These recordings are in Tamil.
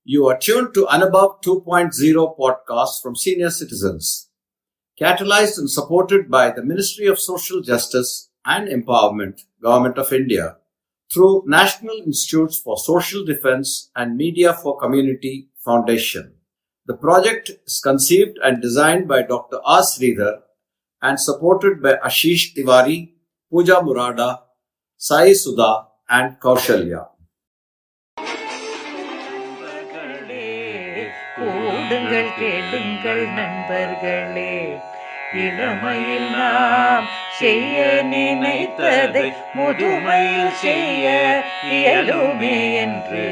You are tuned to Anubhav 2.0 podcast from senior citizens, catalyzed and supported by the Ministry of Social Justice and Empowerment, Government of India, through National Institutes for Social Defense and Media for Community Foundation. The project is conceived and designed by Dr. R. Sridhar and supported by Ashish Tiwari, Pooja Murada, Sai Sudha and Kaushalya. கூடுங்கள் கேளுங்கள் நண்பர்களே, இளமையில் நாம் செய்ய நினைத்ததை முதுமையில் செய்ய இயலுமே என்று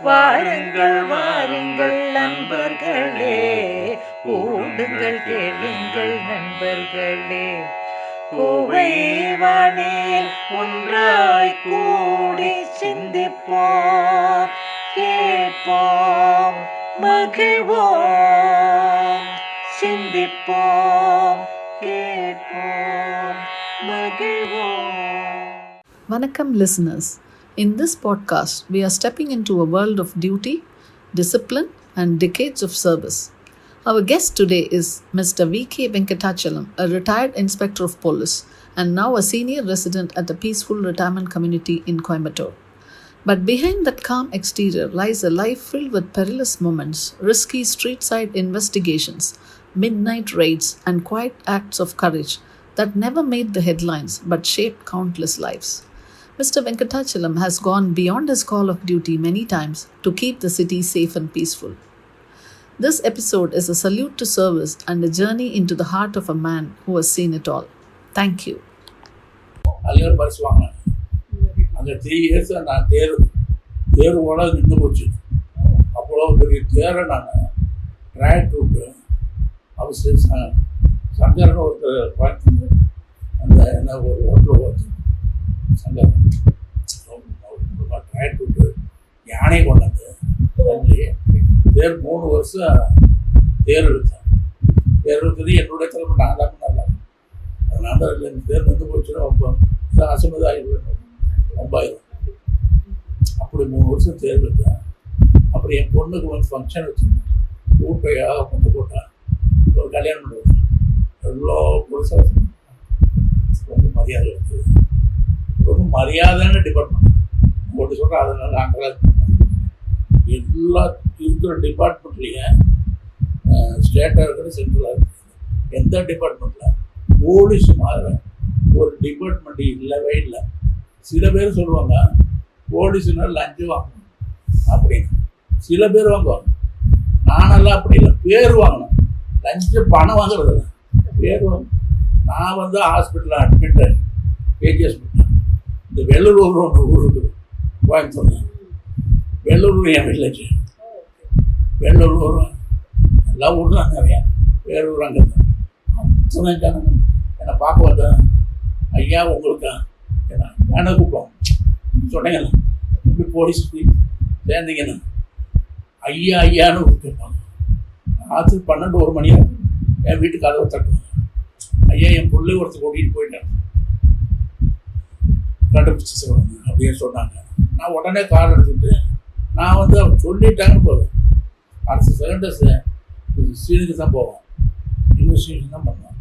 வாருங்கள் வாருங்கள் நண்பர்களே, கூடுங்கள் கேளுங்கள் நண்பர்களே. கோவை வானில் ஒன்றாய் கூடி சிந்திப்போம், கேட்போம், மகிழ்வோம், சிந்திப்போம், கேட்போம், மகிழ்வோம். Vanakkam listeners, in this podcast we are stepping into a world of duty, discipline and decades of service. Our guest today is Mr. V.K. Venkatachalam, a retired inspector of police and now a senior resident at a peaceful retirement community in Coimbatore. But behind that calm exterior lies a life filled with perilous moments, risky street-side investigations, midnight raids, and quiet acts of courage that never made the headlines but shaped countless lives. Mr. Venkatachalam has gone beyond his call of duty many times to keep the city safe and peaceful. This episode is a salute to service and a journey into the heart of a man who has seen it all. Thank you. அந்த 3 years நான் தேர்வோட நின்று போச்சு. அவ்வளோ பெரிய தேரை நான் ட்ராக் விட்டு அவசியம் சங்கரன் ஒருத்தர் பார்த்து அந்த என்ன ஒரு ஹோட்டலில் பார்த்து சங்கரன் ட்ராக் விட்டு யானை கொண்டாந்து தேர் 3 வருஷம் தேர் எடுத்தேன். என்னுடைய தலைமை நான் தான் பண்ணல. அதனால தேர் நின்று போச்சுன்னா ரொம்ப அசமதாயிரம் ரொம்பாயிரம். அப்படி 3 வருஷம் தேர்வு எடுத்தேன். அப்புறம் என் பொண்ணுக்கு வந்து ஃபங்க்ஷன் வச்சுருந்தேன். ஊட்டையாக பொண்ணு போட்டேன். ஒரு கல்யாணம் பண்ணி வச்சேன். எவ்வளோ புதுசாக ரொம்ப மரியாதை இருக்குது. ரொம்ப மரியாதையான டிபார்ட்மெண்ட் போட்டு சொல்கிறேன். அதனால நாங்கள் எல்லா இருக்கிற டிபார்ட்மெண்ட்லேயும் ஸ்டேட்டாக இருக்கிற சென்ட்ரலாக இருக்குது. எந்த டிபார்ட்மெண்ட்டில் போலீஸ் மாதிரி ஒரு டிபார்ட்மெண்ட் இல்லவே இல்லை. சில பேர் சொல்லுவாங்க போலீஸுன்னா லஞ்சம் வாங்கணும் அப்படின்னு. சில பேர் வாங்குவாங்க. நானெல்லாம் அப்படி இல்லை, பேர் வாங்கணும். லஞ்சம் பணம் வாங்குறது இல்லை, பேர் வாங்கணும். நான் வந்து ஹாஸ்பிட்டலில் அட்மிட் ஆகி கேஜிஎஸ் பண்ணேன். இந்த வெள்ளூர் ஒன்று ஊர் இருக்குது கோயம்புத்தூர். வெள்ளூர் என் வில்லேஜ். வெள்ளூர் எல்லா ஊர் தான் நிறையா வேலூர் அங்கே அத்தனை ஜனங்க என்னை பார்க்க வந்தேன். ஐயா உங்களுக்கு என்ன வேணா கூப்பிடுவோம் சொன்னீங்கண்ணா, இப்படி போலீஸ் சேர்ந்தீங்கண்ணா ஐயா ஐயான்னு கேட்பாங்க. ராத்திரி 12-1 மணி என் வீட்டுக்கு கதவை தட்டுவாங்க. ஐயா என் பிள்ளை ஒருத்தர் கூட்டிகிட்டு போயிட்டேன் கண்டுபிடிச்சி சொல்லுவாங்க அப்படின்னு சொன்னாங்க. நான் உடனே கார் எடுத்துக்கிட்டு நான் வந்து அவங்க சொல்லிட்டாங்க போதும். அடுத்த செகண்டர்ஸ் சீனுக்கு தான் போவோம், இன்வெஸ்டிகேஷன் தான் பண்ணுவேன்.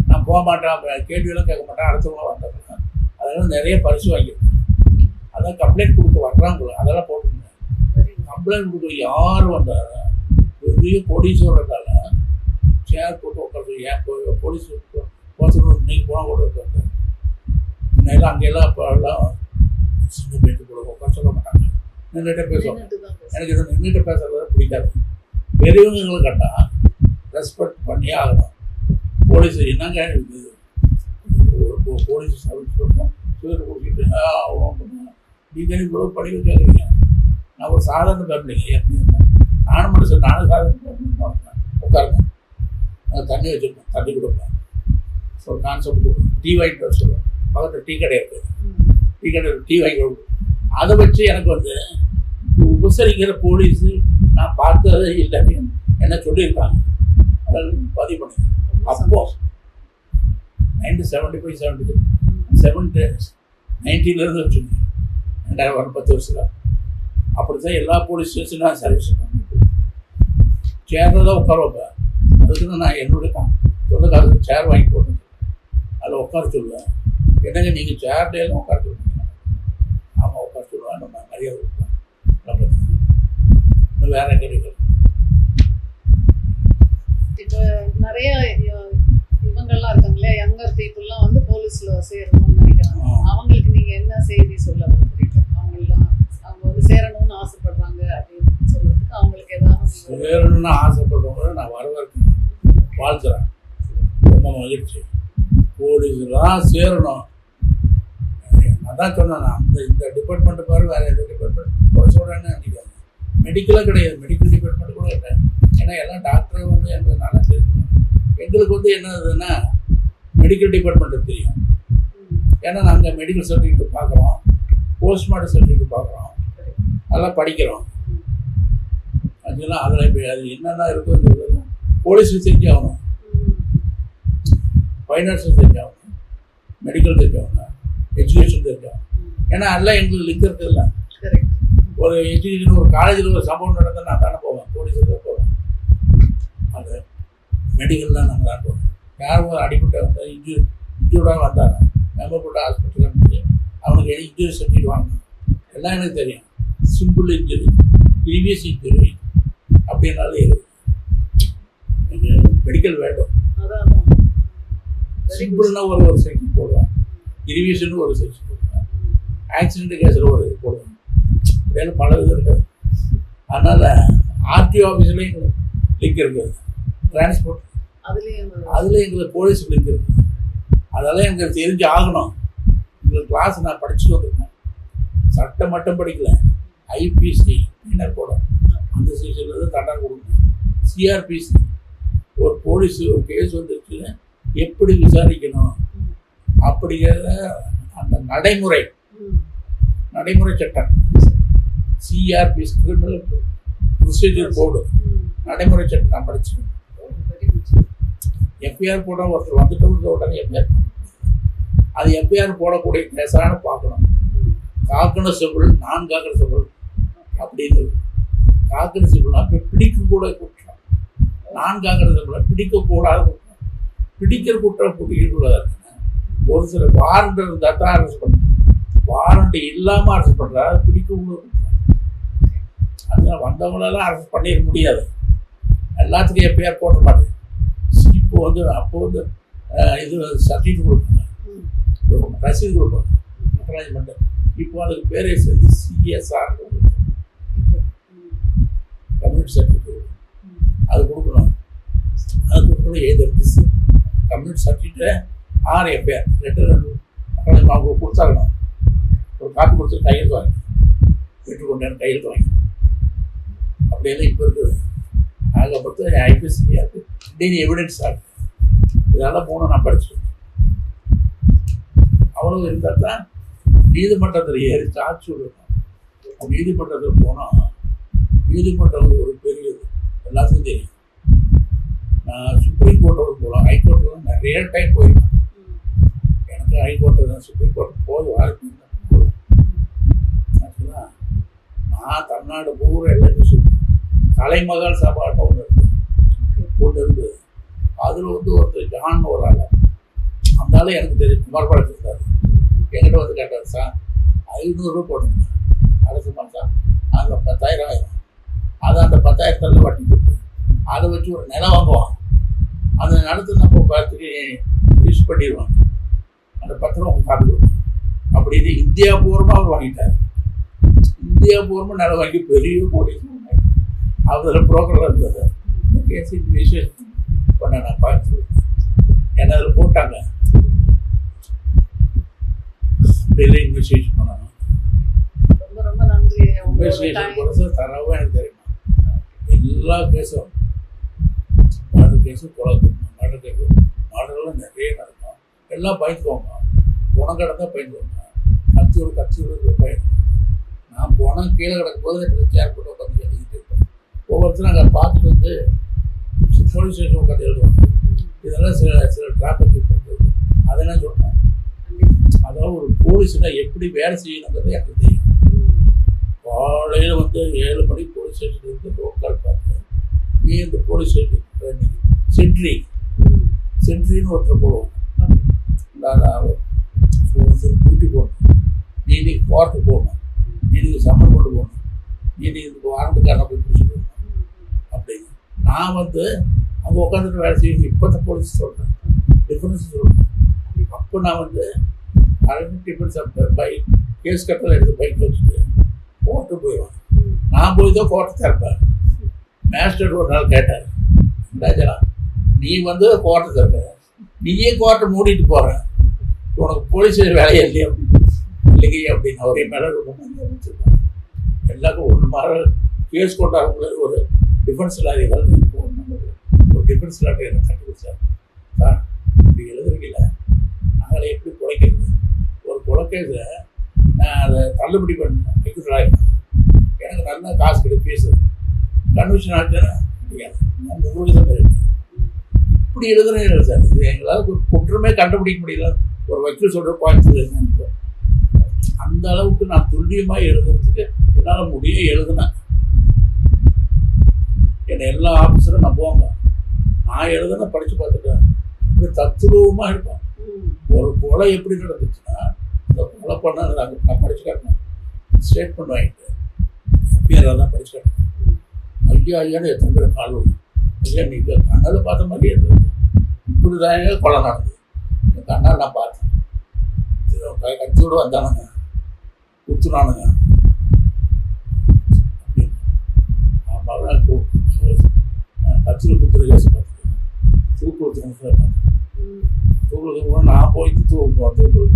நான் போக மாட்டேன், கேள்வியெல்லாம் கேட்க மாட்டேன். அடுத்தவங்க வந்தாங்க. அதெல்லாம் நிறைய பரிசு வாங்கியிருக்கேன். அதான் கம்ப்ளைண்ட் கொடுக்க வர்றாங்க, அதெல்லாம் போட்டுருந்தேன். கம்ப்ளைண்ட் கொடுக்க யார் வந்தாலும் பெரிய கோடீஸ்வரத்தால் சேர் போட்டு உட்காந்து ஏன் போலீஸ் போச்சு நீங்கள் போனால் கூட இருக்காங்க. முன்னெல்லாம் அங்கெல்லாம் இப்போ எல்லாம் சின்ன பேட்டு கூட உட்காந்து சொல்ல மாட்டாங்க, நின்றுட்டே பேசுவாங்க. எனக்கு இது நின்றுட்டு பேசுறது பிடிக்காது. பெரியவங்களை கேட்டால் ரெஸ்பெக்ட் பண்ணியே ஆகணும். போலீஸ் என்னங்க போலீஸ் சர்வீஸ் பண்ணுவோம் சூரியர் கொடுத்துட்டு நீங்கள் இவ்வளோ படிக்க கேட்குறீங்க. நான் ஒரு சாதாரண ஃபேமிலிங்க எப்படி நானும் மனுஷன், நானும் சாதாரண ஃபேமிலி உட்காருங்க. நாங்கள் தண்ணி வச்சுருக்கோம், தண்ணி கொடுப்பேன், ஒரு கான்செப்ட் கொடுப்போம். டீ வாங்கிட்டு வர சொல்லுவோம். பக்கத்தில் டீ கடை இருக்குது, டீ கடை டீ வாங்கி கொடுப்போம். அதை வச்சு எனக்கு வந்து உபசரிக்கிற போலீஸு நான் பார்த்ததே இல்லைன்னு என்ன சொல்லியிருக்காங்க. அதில் பதிவு பண்ணுங்க. அப்போ 1975-76 1990 வச்சுக்கோங்க. 2010 வருஷம் அப்படி தான் எல்லா போலீஸ் ஸ்டேஷனும் சர்வீஸ் பண்ணி சேர்ந்து தான் உட்கார வைப்பேன். அதுக்குன்னு நான் என்னுடைய சொந்த காலத்தில் சேர் வாங்கி போட்டேன். அதில் உட்கார சொல்லுவேன். என்னங்க நீங்கள் சேர்லேயெல்லாம் உட்கார சொல்லுவீங்க? ஆமாம் உட்கார சொல்லுவேன். நம்ம மரியாதை கொடுப்பேன். நம்ம இன்னும் வேறு கேள்விகள். இப்போ நிறைய இவங்கெல்லாம் இருக்காங்க இல்லையா, யங்கர் பீப்புளெலாம் வந்து போலீஸில் சேரணும்னு நினைக்கிறாங்க. அவங்களுக்கு நீங்கள் என்ன செய்தி சொல்ல விரும்புறீங்க? அவங்க வந்து சேரணும்னு ஆசைப்படுறாங்க அப்படின்னு சொல்றதுக்கு அவங்களுக்கு ஏதாவது சேரணும்னு ஆசைப்படுறவங்க நான் வரவேற்கிறேன், வாழ்த்துறேன். ரொம்ப மகிழ்ச்சி. போலீஸ்லாம் சேரணும். நான் தான் சொன்னேன், அந்த இந்த டிபார்ட்மெண்ட்டு பாரு, வேறு எந்த டிபார்ட்மெண்ட் போட சொல்கிறேன்னு நினைக்காது. மெடிக்கலாக கிடையாது, மெடிக்கல் டிபார்ட்மெண்ட் கூட இல்லை. ஏன்னா எல்லாம் டாக்டர் வந்து எனக்கு நல்லா தெரியும். எங்களுக்கு வந்து என்னதுன்னா மெடிக்கல் டிபார்ட்மெண்ட்டு தெரியும். ஏன்னா நாங்கள் மெடிக்கல் சர்டிஃபிகேட் பார்க்குறோம், போஸ்ட்மார்ட்டம் சர்டிஃபிகேட் பார்க்குறோம், அதெல்லாம் படிக்கிறோம். அதெல்லாம் அதில் இப்போ அது என்னென்ன இருக்குதுங்கிறது போலீஸுக்கு தெரிஞ்சாகணும், ஃபைனான்ஸும் தெரிஞ்சாகணும், மெடிக்கல் தெரிஞ்சாகணும், எஜுகேஷன் தெரிஞ்சாகணும். ஏன்னா அதெல்லாம் எங்களுக்கு லிங்க் இல்லை. ஒரு எஜுகேஷன் ஒரு காலேஜில் ஒரு சம்பவம் நடந்தால் நான் தானே போவேன், போலீஸுக்கு போவேன். அது மெடிக்கல்லாம் நாங்கள் தான் போவோம். யாரும் ஒரு அடிப்பட்ட வந்தால் இன்ஜூர்டாக வந்தாங்க, மெம்பர்பட்ட ஹாஸ்பிட்டல் இருந்துச்சு, அவனுக்கு இன்ஜுரி சர்டிஃபிகேட் வாங்கணும். எல்லாம் எனக்கு தெரியும். சிம்பிள் இன்ஜுரி, ப்ரீவியஸ் இன்ஜுரி அப்படின்னாலே மெடிக்கல் வேண்டும். சிம்பிள்னா ஒரு செக்ஷன் போடுவேன், ப்ரீவியஸ்னு ஒரு செக்ஷன் போடுவேன், ஆக்சிடென்ட் கேஸில் ஒரு போடுவேன். அப்படியே பல இது இருக்காது. அதனால் ஆர்டிஓ ஆஃபீஸ்லேயும் எங்களுக்கு லிங்க் இருக்குது, டிரான்ஸ்போர்ட் அதில் எங்களுக்கு போலீஸுக்கு லிங்க் இருக்குது. அதெல்லாம் எங்களுக்கு தெரிஞ்சு ஆகணும். எங்களுக்கு கிளாஸ் நான் படிச்சுட்டு வந்திருக்கேன், சட்டம் மட்டும் படிக்கல. ஐபிசி பின்னர் போட அந்த செக்ஷனில் தான் தண்டனை கொடுக்கணும். சிஆர்பிசி ஒரு போலீஸ் ஒரு கேஸ் வந்துருச்சுன்னு எப்படி விசாரிக்கணும் அப்படிங்கிறத அந்த நடைமுறை சட்டம், சிஆர்பிசி கிரிமினல் ப்ரொசீஜர் போர்டு நடைமுறை சட்டம் நான் படிச்சுக்கணும். எஃப்ஐஆர் போட ஒருத்தர் வந்துட்டு உடனே எஃப்ஐஆர் பண்ண அது எஃப்ஐஆர் போடக்கூடிய கேஸானு பார்க்கணும். காக்கனசபிள் நான் காக்கனசபிள் அப்படின்னு. காக்கனசபிள்னா இப்போ பிடிக்கக்கூட குற்றம், நான் காக்கனசபிள் பிடிக்கக்கூடாத குற்றம். பிடிக்கிற குற்றம் பிடிக்கக்கூடாது. ஒரு சில வாரண்ட் இருந்தால் தான் அரெஸ்ட் பண்ணணும், வாரண்ட் இல்லாமல் அரெஸ்ட் பண்ணுறா அது பிடிக்கக்கூடாது குற்றம். அதனால் வந்தவங்களெல்லாம் அரெஸ்ட் பண்ணிட முடியாது, எல்லாத்துக்கும் எஃப்ஐஆர் போட மாட்டேன். இப்போ வந்து அப்போ வந்து இது சர்டிஃபிகேட் கொடுப்பாங்க, ரசீது கொடுப்பாங்க அக்னாலஜ்மெண்ட். இப்போ அதுக்கு பேரே சேர்ந்து சிஎஸ்ஆர் கம்யூனிட்டி சர்டிஃபிகேட் அது கொடுக்கணும். அது கொடுக்கணும் either this community certificate or FIR letter acknowledgement அவங்க கொடுத்தாங்கணும். ஒரு காப்பி கொடுத்து கையெழுத்து வாங்கி பெற்றுக்கொண்டேன், கையெழுத்து வாங்கி அப்படியெல்லாம் இப்போ இருக்குது. ஆக மொத்தம் ஐபிசியாக இருக்குது, இந்தியன் எவிடன்ஸ் ஆக்ட் இதெல்லாம் போனால் நான் படிச்சுருக்கேன். அவ்வளோ இருந்தால் தான் நீதிமன்றத்தில் ஏறி சாட்சி விடணும். நீதிமன்றத்தில் போனால் நீதிமன்றம் ஒரு பெரிய எல்லாத்துக்கும் தெரியும். நான் சுப்ரீம் கோர்ட்டோட போகலாம், ஹைகோர்ட்டில் நிறைய டைம் போயிருக்கேன். எனக்கு ஹைகோர்ட்டு தான் சுப்ரீம் கோர்ட்டு போது வாழ்க்கை போவேன். ஆக்சுவலாக நான் தமிழ்நாடு பூரா எல்லாமே சொல்லுவேன். கலைமகள் சபான்னு ஒன்று இருந்து அதில் வந்து ஒருத்தர் ஜான் ஒரு ஆள், அந்த ஆள் எனக்கு தெரியும், குமார்பாளையத்தில் இருந்தார். என்கிட்ட வந்து கேட்டார், சார் 500 போட்டுங்க அரசு மாதம், அந்த 10,000 ஆயிரும். அதை அந்த 10,000 வட்டி கொடுத்து அதை வச்சு ஒரு நிலம் வாங்குவான். அந்த நிலத்தை நம்ம பார்த்துக்கு யூஸ் பண்ணிடுவாங்க. அந்த 10 ரூபா காப்பி கொடுக்கும் அப்படின்னு இந்தியா பூர்வமாக அவர் வாங்கிட்டார். இந்தியா பூர்வமாக நிலம் வாங்கி பெரிய கோடி அதில் புரோக்கராக இருந்தது. இந்த கேஸ் இன்வெஸ்டிகேஷன் பண்ண நான் பார்த்து என்ன அதில் போட்டாங்க. டெல்லி இன்வெஸ்டிகேஷன் பண்ணணும். இன்வெஸ்டிகேஷன் போகிறது தரவாக எனக்கு தெரியுமா. எல்லா கேஸும் மர்டர் கேஸு, கொலை மர்டர் கேஸு, மர்டர்லாம் நிறைய நடக்கும். எல்லாம் பயந்துக்குவாங்க. குணம் கிடந்தால் பயந்துக்குவாங்க. கட்சியோட பயன். நான் குணம் கீழே கிடக்கும்போது எனக்கு சேர் போட்டு உட்காந்து எழுதிட்டு இருப்பேன். ஒவ்வொருத்தரும் அங்கே பார்த்துட்டு வந்து போலீஸ் ஸ்டேஷன் உட்காந்து எழுதுவாங்க. இதெல்லாம் சில டிராஃபிக் இருக்குது. அதெல்லாம் சொல்கிறேன். அதாவது ஒரு போலீஸ்னால் எப்படி வேலை செய்யணுங்கிறது எனக்கு தெரியும். காலையில் வந்து 7 மணிக்கு போலீஸ் ஸ்டேஷனுக்கு ரோட் கால் பார்த்தேன். நீ இந்த போலீஸ் ஸ்டேஷனுக்கு சென்ட்ரின்னு ஒருத்தர் போடுவோம். நான் டியூட்டி போகணும், நீ இன்னைக்கு கோர்ட்டுக்கு போகணும், நீ இன்னைக்கு சம்மன் கொண்டு போகணும், நீ இன்னைக்கு வாரண்டுக்காரனை போய் பிடிச்சிட்டு போகணும் அப்படின்னு. நான் வந்து அங்கே உட்காந்துட்டு வேலை செய்யணும். இப்போ தான் போலீஸ் சொல்கிறேன், டிஃபரன்ஸ் சொல்கிறேன். அப்போ நான் வந்து டிஃபன் சாப்பிட்டேன். பைக் கேஸ் கட்டலை எடுத்து பைக் வச்சுட்டு கோர்ட்டு போயிடுவேன். நான் போய் தான் கோர்ட்டு திறப்பேன். மேஜிஸ்ட்ரேட் ஒரு நாள் கேட்டார், ராஜா நீ வந்து கோர்ட்டு திறக்க, நீயே கோர்ட்டை மூடிட்டு போகிறேன், உனக்கு போலீஸ் வேலையே இல்லையா இல்லைங்க அப்படின்னு அவரே மேலே ரொம்ப வச்சுருப்பாங்க. எல்லாருக்கும் ஒன்று மாதிரி கேஸ் கொண்டாடுற ஒரு டிஃபென்ஸ் லாரிகள் ஒரு டிஃபென்ஸ் லாரி எனக்கு கட்டி கொடுத்தார். சார் இப்படி எழுதுறீங்கள, நாங்களே எப்படி குறைக்கிறது, ஒரு குறைக்கிறத நான் அதை தள்ளுபடி பண்ணேன், வைக்கிறாங்க எனக்கு நல்லா காசு கிடையாது, பேசுது கன்விஷன் ஆச்சுன்னா முடியாது, நான் 100% இருக்கு. இப்படி எழுதுறேன் சார், இது எங்களால் ஒரு குற்றமே கண்டுபிடிக்க முடியல. ஒரு வக்கீல் சொல்கிற பாயிண்ட்ஸ் அந்த அளவுக்கு நான் துல்லியமாக எழுதுறதுக்கு என்னால் முடியும். எழுதுனேன். என்னை எல்லா ஆஃபீஸரும் நம்புவாங்க. நான் எழுதுன படித்து பார்த்துட்டேன். இப்படி தத்துரூபமாக இருப்பேன். ஒரு கொலை எப்படி நடந்துச்சுன்னா, அந்த கொலை பண்ண நான் படித்து காட்டினேன். ஸ்டேட்மெண்ட் வாங்கிட்டு பேராக தான் படித்து காட்டினேன். ஐயான்னு எத்தனை பேர் கால் வரும். ஐயா நீங்கள் கண்ணால் பார்த்த மாதிரியே இருந்தது, இப்படி தான் கொலை நடந்தது, என் கண்ணால் நான் பார்த்தேன். கட்சியோடு வந்தானுங்க, குத்துனானுங்க. கட்சியில் குத்துற கேஸ் பார்த்துக்கேன். தூக்கு ஊற்றுறேன் சார். தூக்குறதுக்கு கூட நான் போயிட்டு தூக்கு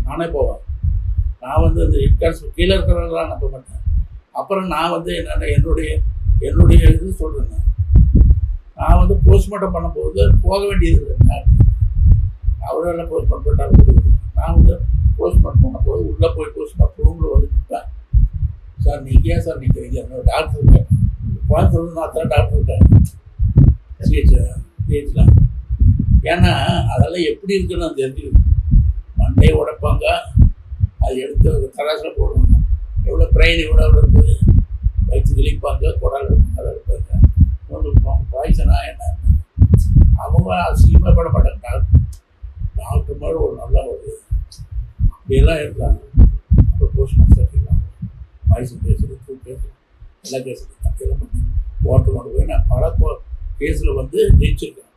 நானே போவேன். நான் வந்து அந்த ஹெட்கார்ஸ் கீழே இருக்கிறவங்களாம் நம்ப மாட்டேன். அப்புறம் நான் வந்து என்னுடைய இது சொல்கிறேங்க. நான் வந்து போஸ்ட்மார்ட்டம் பண்ணும்போது போக வேண்டியது இல்லை. அவரெல்லாம் போஸ்ட்மார்ட்டம் பண்ணிட்டாங்க. நான் வந்து போஸ்ட்மார்ட்டம் பண்ணும்போது உள்ளே போய் போஸ்ட்மார்ட்டம் ரூமில் வந்து நிற்பேன். சார் நீங்கள் ஏன் சார் நிற்கிறீங்க, என்னோட டாக்டர் இருக்கேன், கோயம்புத்தூர் நான் தான் டாக்டர் இருக்கேன் சிஹெச்சில். ஏன்னா அதெல்லாம் எப்படி இருக்குன்னு நான் தெரிஞ்சுக்கணும். மண்டையை உடைப்பாங்க, அது எடுத்து தராசில் போடுவாங்க. எவ்வளோ பிரெயின் எவ்வளோ இருக்குது, வயிற்று கிழிப்பாங்க, குடல் அதை எடுப்பாங்க. உங்களுக்கு பாய்ச்சனா என்ன, அவங்க அசிங்கமாக பட மாட்டாங்க. டாக்டர் மாதிரி ஒரு நல்லா ஒரு இப்படியெல்லாம் இருக்காங்க. அப்புறம் போஸ்ட் மாஸ்டர் வயசு பேசுகிறது, பேசுகிறது, எல்லா கேஸும் அப்படியெல்லாம் பண்ணி கோர்ட்டு கொண்டு போய் நான் பல கேஸில் வந்து ஜெயிச்சிருக்கேன்.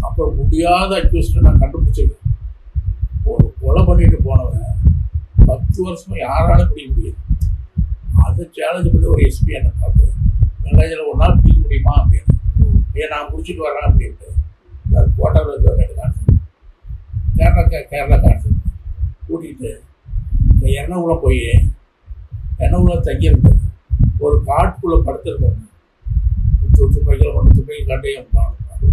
அப்புறம் முடியாத அக்யூஸ்டை நான் கண்டுபிடிச்சிருக்கேன். ஒரு கொலை பண்ணிட்டு போனவன் 10 வருஷமாக யாராலும் பிடிக்க முடியாது. அதை சேலஞ்சு பண்ணி ஒரு எஸ்பி என்னை பார்த்து, வெங்காயத்தில் ஒரு நாள் பிடிக்க முடியுமா அப்படின்னு, ஏன் நான் முடிச்சுட்டு வரேன் அப்படின்ட்டு. அது கோட்டாவில் இருக்க ரெண்டு கான்செப்ட், கேரளா கான்செப்ட் கூட்டிகிட்டு எண்ணெய் போய் எண்ணெய் தங்கியிருந்தது. ஒரு காட்டுக்குள்ளே படுத்துருக்காங்க. துப்பாக்கியில் கொண்டு துப்பாக்கி காட்டையும்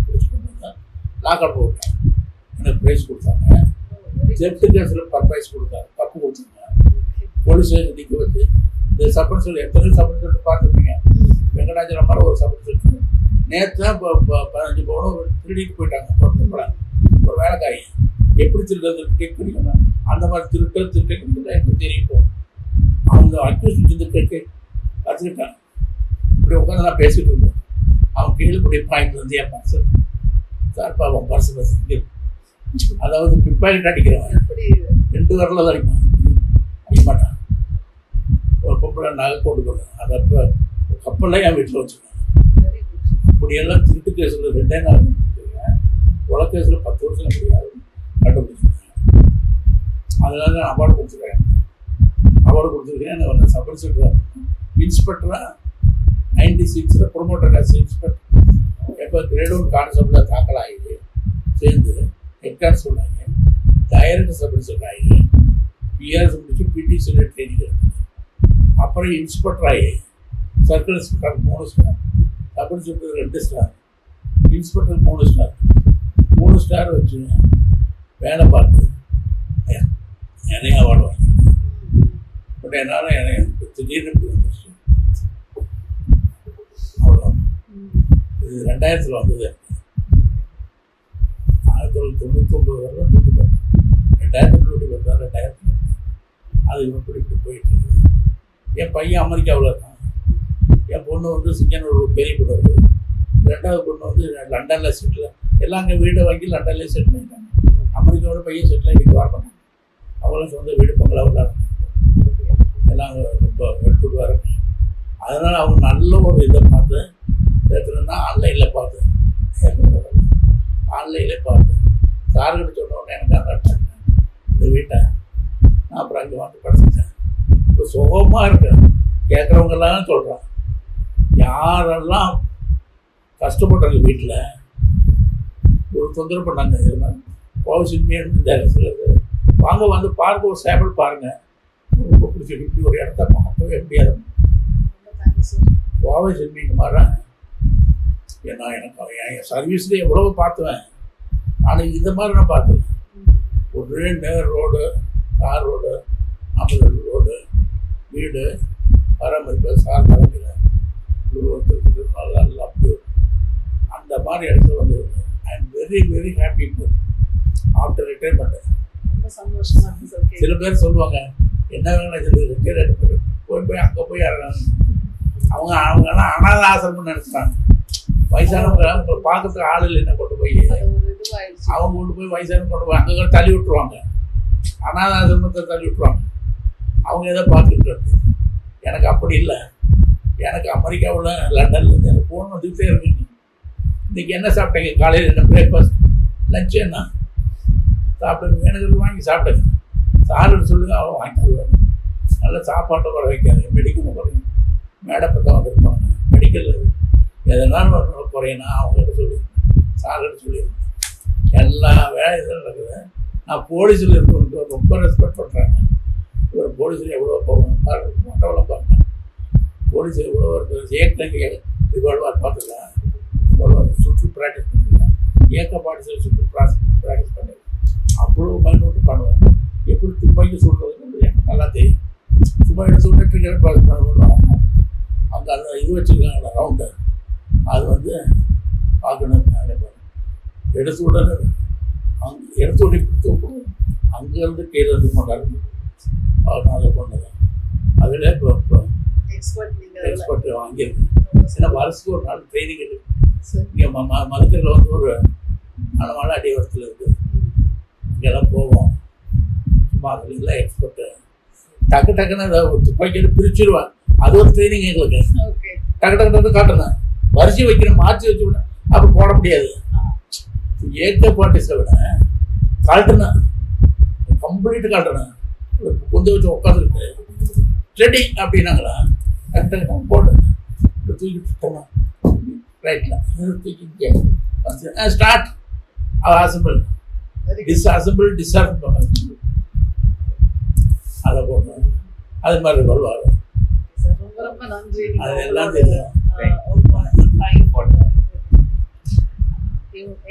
பிடிச்சி கொண்டு வந்தேன். லாக்கப் போட்டாங்க. எனக்கு ப்ரைஸ் கொடுத்தாங்க. செப்ட் கேஸில் ப்ரைஸ் கொடுத்தாங்க, கப்பு கொடுத்தாங்க. போலீஸ் நிற்க வச்சு இந்த சப்பன் சொல்லி எத்தனை சப்பன் சொல்லிட்டு பார்த்துருப்பீங்க. வெங்கடாச்சலம் மாதிரி ஒரு சப்பன் சொல்லிட்டு நேற்று தான் 15 பவுன் திருடிட்டு போயிட்டாங்க. ஒரு வேலைக்காரி எப்படி திருடுறது கேக் பண்ணிக்கணும். அந்த மாதிரி திருட்டு எனக்கு தெரியும். அவங்க அக்யூஸ் இந்த கேட்க கற்றுக்கிட்டாங்க. இப்படி உட்காந்து நான் பேசிட்டு இருந்தேன். அவன் கீழே பாயிண்ட் வந்து என் பர்சு சார்ப்பா அவன் பர்சு பசங்க, அதாவது பிப்பாயிட்டு அடிக்கிறவன் 2 வரல தான் அடிப்பான், அடிக்க மாட்டான். ஒரு பொம்பளை நகை போட்டு போடுறேன். அதை அப்போ கப்பல்லாம் என் வீட்டில் வச்சுருக்கேன். அப்படியெல்லாம் திருட்டு கேஸில் 2 நாள் கண்டுபிடிச்சிருக்கேன். கொலை கேஸில் 10 வருஷம் முடியாது கண்டுபிடிச்சிருக்கேன். அதனால நான் அவார்டு கொடுத்துருக்கேன். எனக்கு வந்து சப் இன்ஸ்பெக்டர் இன்ஸ்பெக்டராக 96 ப்ரொமோட்டர் ஆஸ் இன்ஸ்பெக்டர். எப்போ கிரேட் 1 கான்ஸ்டபிளாக தாக்கல் ஆகி சேர்ந்து ஹெட் கான்ஸ்டபிள் ஆகி டைரக்டர் சப் இன்ஸ்பெக்டர் ஆகி பிஆர்எஸ் முடிச்சு பிடிசியில் ட்ரைனிங் இருக்குது. அப்புறம் இன்ஸ்பெக்டர் ஆகி circle inspector 3 star, sub inspector 2 star, inspector 3 star, 3 star வச்சு வேலை பார்த்து என்னைய அவார்டு வாங்கியிருக்கேன். பட் என்னால் எனக்கு திடீர்னு வந்துச்சு. அவ்வளோதான். இது 2000 வந்தது. 1999 வரலாம் டியூட்டி பார்த்தேன். 2000 டியூட்டி பார்த்தா 2000 அது இப்படி போயிட்டு இருக்குது. என் பையன் அமெரிக்காவில் இருக்கான். என் பொண்ணு வந்து சிங்கனூர் பெரிய பொண்ணு இருக்குது. 2வது பொண்ணு வந்து லண்டனில் செட்டில், எல்லாம் அங்கே வீடு வாங்கி லண்டன்லேயே செட்டில் ஆகிட்டாங்க. அமெரிக்காவோட பையன் செட்டில் ஆகிட்டு வரமாட்டாங்க. அவங்களும் சொந்த வீடு பங்களாவில் எல்லாம் ரொம்ப எடுத்துட்டு வர. அதனால் அவங்க நல்ல ஒரு இதை பார்த்து ஏற்கனவே ஆன்லைனில் பார்த்து சார்கிட்ட சொன்னோன்னே எனக்கு அதான் இந்த வீட்டை நான் அப்புறம் அங்கே வந்து படிச்சுட்டேன். இப்போ சுகமாக இருக்கேன். கேட்குறவங்கெல்லாம் சொல்கிறேன், யாரெல்லாம் கஷ்டப்படுறாங்க வீட்டில் ஒரு தொந்தரவு பண்ணாங்க, இதெல்லாம் கோவசின்மையாக இருந்தாங்க. வாங்க வந்து பாருங்க, ஒரு சேம்பிள் பாருங்கள், ரொம்ப பிடிச்சிருக்கு. இப்படி ஒரு இடத்த பார்க்கவே முடியாது. கோவை சின்மைக்கு மாறேன். ஏன்னா எனக்கு என் சர்வீஸில் எவ்வளோ பார்த்துவேன், ஆனால் இந்த மாதிரி நான் பார்த்துவேன். ஒரு நேர் ரோடு, கார் ரோடு, 50 ரோடு, வீடு பராமரிப்பு, சார் தலைமையில் ஒருத்தருக்கு நல்லா அப்படி அந்த மாதிரி இடத்துல வந்து I am very very happy after retirement. சில பேர் சொல்லுவாங்க, என்ன வேணும் சொல்லி ரிட்டையர் ஆகிட்டு போய் அங்கே போய் அவங்கெல்லாம் அனாத ஆசிரமம்னு நினச்சிட்டாங்க. வயசானவங்க உங்களை பார்க்கறதுக்கு ஆள் இல்லைன்னா கொண்டு போய் அவங்க கொண்டு போய் வயசானவங்க கொண்டு போய் அங்கே தள்ளி விட்டுருவாங்க, அனாத ஆசிரமத்தை தள்ளி விட்டுருவாங்க. அவங்க எதை பார்த்துக்கிட்டு இருக்கு. எனக்கு அப்படி இல்லை. எனக்கு அமெரிக்காவில் லண்டன்லேருந்து எனக்கு ஃபோன் வந்துக்கிட்டே இருக்குங்க. இன்றைக்கி என்ன சாப்பிட்டீங்க, காலையில் என்ன பிரேக்ஃபாஸ்ட், லஞ்சு என்ன சாப்பிடுங்க, எனக்கு வாங்கி சாப்பிட்டேங்க. சாருன்னு சொல்லுங்க, அவன் வாங்கி தருவாங்க. நல்லா சாப்பாட்டை குறை வைக்காது, மெடிக்கல் குறையும். மேடப்பை வந்துருப்பாங்க, மெடிக்கல் எதனாலும் குறையினா அவங்ககிட்ட சொல்லி சார்கிட்ட சொல்லியிருக்கேன். எல்லா வேலை இதில் நடக்குது. நான் போலீஸில் இருக்கவங்களுக்கு ரொம்ப ரெஸ்பெக்ட் பண்ணுறாங்க. ஒரு போலீஸில் எவ்வளோ போகும் மொட்டவளம் பாருங்க, போலீஸில் எவ்வளோ இருக்குது. ஏற்கனவே ரிவால்வர் பார்த்துக்கலாம், ரிவால்வர் சுற்று ப்ராக்டிஸ் பண்ணிருக்கேன். ஏக்க பாட்டிஸில் சுற்று ப்ராக்டிஸ் பண்ணிருக்கேன். அவ்வளோ மைனூட்டு பண்ணுவேன். எப்படி துப்பாக்கி சுடுறதுன்னு எனக்கு நல்லா தெரியும். துப்பாக்கி சுட்டு பண்ணுவாங்க. அங்கே அந்த இது வச்சுருக்காங்க ரவுண்டு, அது வந்து பார்க்கணும். எடுத்து உடனே எடுத்து உடனே தூக்கணும். அங்கேருந்து கீழே இருந்து கொண்டாடுங்க. அதை கொண்டதான் அதில் இப்போ எக்ஸ்பர்ட் வாங்கியிருக்கு. ஏன்னா வருஷத்துக்கு ஒரு நாள் ட்ரைனிங் இருக்குது. இங்கே மதுக்கரில் வந்து ஒரு மலை அடிவாரத்தில் இருக்குது. இங்கெல்லாம் போவோம். சும்மா அதுல எக்ஸ்பர்ட்டு டக்கு டக்குன்னு அதை துப்பாக்கிட்டு பிரிச்சுடுவான். அது ஒரு ட்ரைனிங் எங்களுக்கு. டக்கு டக்கு டக்கு காட்டணும், வரிசை வைக்கணும், மாற்றி வச்சு விட அப்போ போட முடியாது. ஏற்க பாட்டிஸை விட காட்டணும், கம்ப்ளீட்டு காட்டணும். கொஞ்சம் வச்சு உட்காந்துருக்கு ரெடி அப்படின்னாங்களா, டக்கு டக்கு போட்டு தூக்கிட்டு போனோம். ரைட்டில் தூக்கி ஸ்டார்ட் அசம்பிள் டிஸ்அசம்பிள் அதை போட்டோம். அது மாதிரி வருவாங்க. ரொம்ப நன்றி. அதெல்லாம் தெரியும்.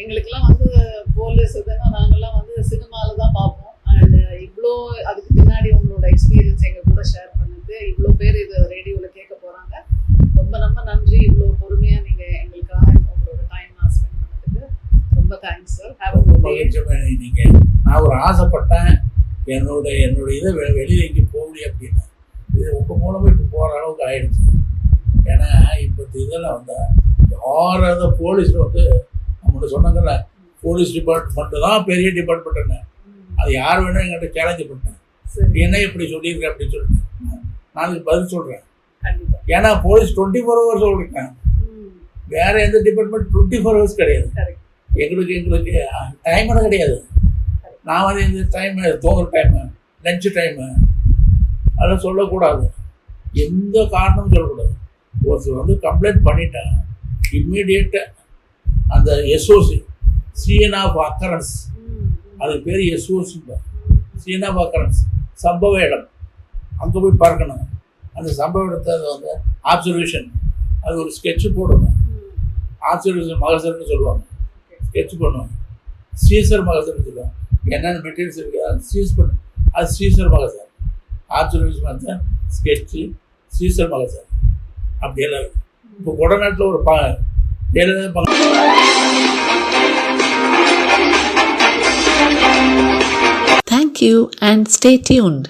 எங்களுக்கெல்லாம் வந்து போலீஸ் இதுன்னா நாங்கள்லாம் வந்து சினிமாவில் தான் பார்ப்போம். அண்ட் இவ்வளோ அதுக்கு பின்னாடி உங்களோட எக்ஸ்பீரியன்ஸ் எங்கள் கூட ஷேர் பண்ணிட்டு இவ்வளோ பேர் இது ரேடியோவில் கேட்க போகிறாங்க. ரொம்ப ரொம்ப நன்றி. இவ்வளோ பொறுமையாக நீங்கள் எங்களுக்காக உங்களோட டைம் நான் ஸ்பெண்ட் பண்ணதுக்கு ரொம்ப தேங்க்ஸ் சார். நீங்கள் நான் ஒரு ஆசைப்பட்டேன், என்னோட இதை வெளியில் எங்கே போக முடியும் அப்படின்னா இது உங்கள் மூலமாக இப்போ போகிற அளவுக்கு ஆயிடுச்சு. ஏன்னா இப்போ இதெல்லாம் வந்தால் யாராவது போலீஸில் வந்து நம்மளோட சொன்னாங்கல்ல, போலீஸ் டிபார்ட்மெண்ட்டு தான் பெரிய டிபார்ட்மெண்ட்டுன்னு. அது யார் வேணும் என்கிட்ட சேலஞ்சு பண்ணிட்டேன். என்ன இப்படி சொல்லியிருக்கேன் அப்படின்னு சொல்லிட்டு நான் இதுக்கு பதில் சொல்கிறேன். ஏன்னா போலீஸ் 24 hours சொல்லியிருக்கேன். வேறு எந்த டிபார்ட்மெண்ட் 24 hours கிடையாது. எங்களுக்கு டைம் கிடையாது. நான் வந்து இந்த டைமு தூங்குற டைமு, லஞ்சு டைமு அதெல்லாம் சொல்லக்கூடாது. எந்த காரணமும் சொல்லக்கூடாது. ஒருத்தர் வந்து கம்ப்ளைண்ட் பண்ணிட்டேன், இம்மீடியட்டாக அந்த எஸ்ஓசி சீன் ஆஃப் அக்கரன்ஸ், அதுக்கு பேர் எஸ்ஓசி, சீன் ஆஃப் அக்கரன்ஸ், சம்பவ இடம், அங்கே போய் பார்க்கணும். அந்த சம்பவ இடத்தை வந்து ஆப்சர்வேஷன், அது ஒரு ஸ்கெட்சு போடணும். ஆப்சர்வேஷன் மகசர்னு சொல்லுவாங்க, ஸ்கெட்ச் பண்ணுவாங்க. சீசர் மகசர்னு சொல்லுவாங்க. என்னென்ன மெட்டீரியல்ஸ் இருக்குது அது சீஸ் பண்ணு, அது சீசர் மகசர். ஆப்சர்வேஷன் மகசர், ஸ்கெட்சு, சீசர் மகசர், அப்படியெல்லாம் இருக்குது. இப்போ கொடநாட்டில் ஒரு Thank you and stay tuned.